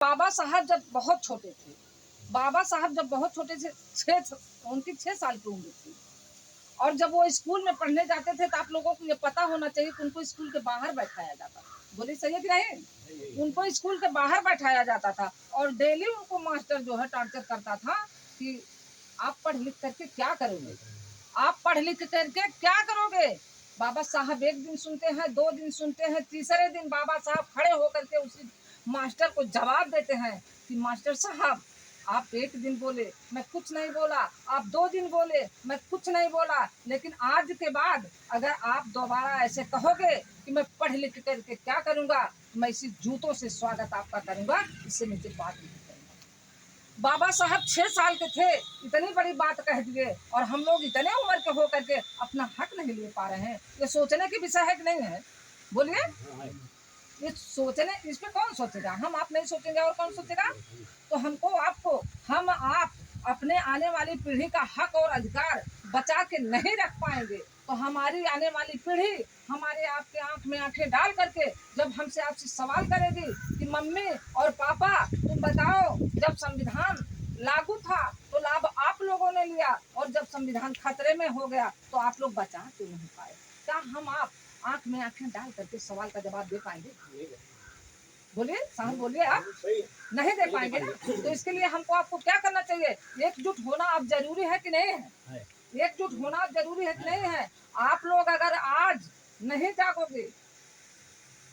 बाबा साहब जब बहुत छोटे थे, बाबा साहब जब बहुत छोटे थे, उनकी 6 साल की उम्र थी। और जब वो स्कूल में पढ़ने जाते थे तो आप लोगों को ये पता होना चाहिए कि उनको स्कूल के बाहर बैठाया जाता था। बोलिए सही है कि नहीं? उनको स्कूल के बाहर बैठाया जाता था और डेली उनको मास्टर जो है टार्चर करता था कि आप पढ़ लिख करके क्या करोगे, आप पढ़ लिख करके क्या करोगे। बाबा साहब एक दिन सुनते हैं, 2 दिन सुनते हैं, तीसरे दिन बाबा साहब खड़े होकर के उसी मास्टर को जवाब देते हैं कि मास्टर साहब आप एक दिन बोले मैं कुछ नहीं बोला, आप 2 दिन बोले मैं कुछ नहीं बोला, लेकिन आज के बाद अगर आप दोबारा ऐसे कहोगे कि मैं पढ़ लिख करके क्या करूंगा, मैं इसी जूतों से स्वागत आपका करूंगा, इससे मुझे बात नहीं करूंगा। बाबा साहब 6 साल के थे, इतनी बड़ी बात कह दिए और हम लोग इतने उम्र के हो करके अपना हक नहीं ले पा रहे हैं। ये सोचने की विषय है कि नहीं है? बोलिए, ये सोचने, इस पे कौन सोचेगा? हम आप नहीं सोचेंगे और कौन सोचेगा? तो हमको आपको, हम आप अपने आने वाली पीढ़ी का हक और अधिकार बचा के नहीं रख पाएंगे तो हमारी आने वाली पीढ़ी हमारे आपके आंख में आंखें डाल करके जब हमसे आपसे सवाल करेगी कि मम्मी और पापा तुम बताओ, जब संविधान लागू था तो लाभ आप लोगों ने लिया और जब संविधान खतरे में हो गया तो आप लोग बचा क्यों नहीं पाए? क्या हम आप आंख में आंखें डाल करके सवाल का जवाब दे पाएंगे? बोलिए साहब, बोलिए। आप नहीं दे पाएंगे ना, तो इसके लिए हमको आपको क्या करना चाहिए? एकजुट होना अब जरूरी है कि नहीं है? एकजुट होना अब जरूरी है कि नहीं है? आप लोग अगर आज नहीं जागोगे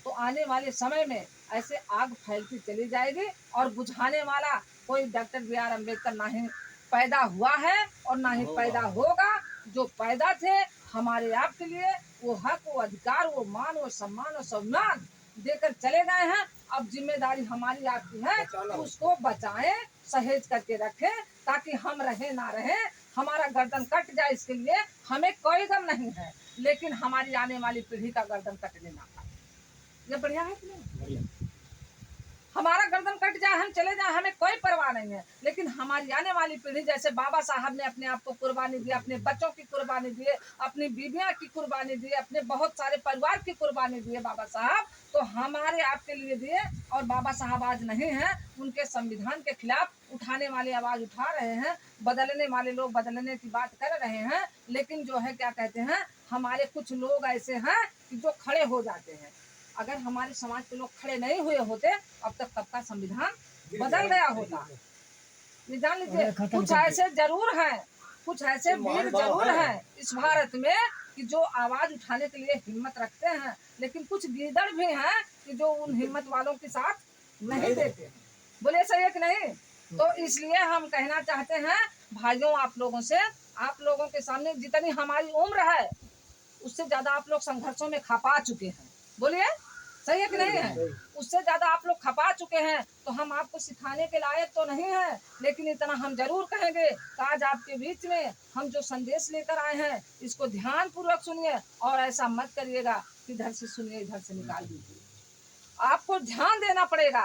तो आने वाले समय में ऐसे आग फैलती चली जाएगी और बुझाने वाला कोई डॉक्टर बी.आर. अम्बेडकर ना ही पैदा हुआ है और ना ही पैदा होगा। जो पैदा थे हमारे आपके लिए, वो हक, वो अधिकार, वो मान, वो सम्मान और सम्मान देकर चले गए हैं। अब जिम्मेदारी हमारी आपकी है कि उसको बचाएं, सहेज करके रखें ताकि हम रहे ना रहे, हमारा गर्दन कट जाए, इसके लिए हमें कोई गम नहीं है, लेकिन हमारी आने वाली पीढ़ी का गर्दन कटने ना पाए। ये बढ़िया है कि नहीं? हमारा गर्दन कट जाए, हम चले जाए, हमें कोई परवाह नहीं है, लेकिन हमारी आने वाली पीढ़ी, जैसे बाबा साहब ने अपने आप को कुर्बानी दी, अपने बच्चों की कुर्बानी दी, अपनी बीवियां की कुर्बानी दी, अपने बहुत सारे परिवार की कुर्बानी दी बाबा साहब, तो हमारे आपके लिए दिए। और बाबा साहब आज नहीं है, उनके संविधान के खिलाफ उठाने वाले आवाज उठा रहे हैं, बदलने वाले लोग बदलने की बात कर रहे हैं, लेकिन जो है क्या कहते हैं, हमारे कुछ लोग ऐसे हैं कि जो खड़े हो जाते हैं। अगर हमारे समाज के लोग खड़े नहीं हुए होते अब तक कब का संविधान बदल गया होता। ये जान लीजिए, कुछ ऐसे जरूर हैं, कुछ ऐसे वीर जरूर हैं इस भारत में कि जो आवाज उठाने के लिए हिम्मत रखते हैं, लेकिन कुछ गीदड़ भी हैं कि जो उन हिम्मत वालों के साथ नहीं देते। बोले सही है कि नहीं? तो इसलिए हम कहना चाहते हैं भाइयों, आप लोगों से, आप लोगों के सामने जितनी हमारी उम्र है उससे ज्यादा आप लोग संघर्षों में खपा चुके हैं। बोलिए सही है कि नहीं है? उससे ज्यादा आप लोग खपा चुके हैं, तो हम आपको सिखाने के लायक तो नहीं है, लेकिन इतना हम जरूर कहेंगे कि आज आपके बीच में हम जो संदेश लेकर आए हैं इसको ध्यान पूर्वक सुनिए और ऐसा मत करिएगा कि इधर से सुनिए इधर से निकाल दीजिए। आपको ध्यान देना पड़ेगा।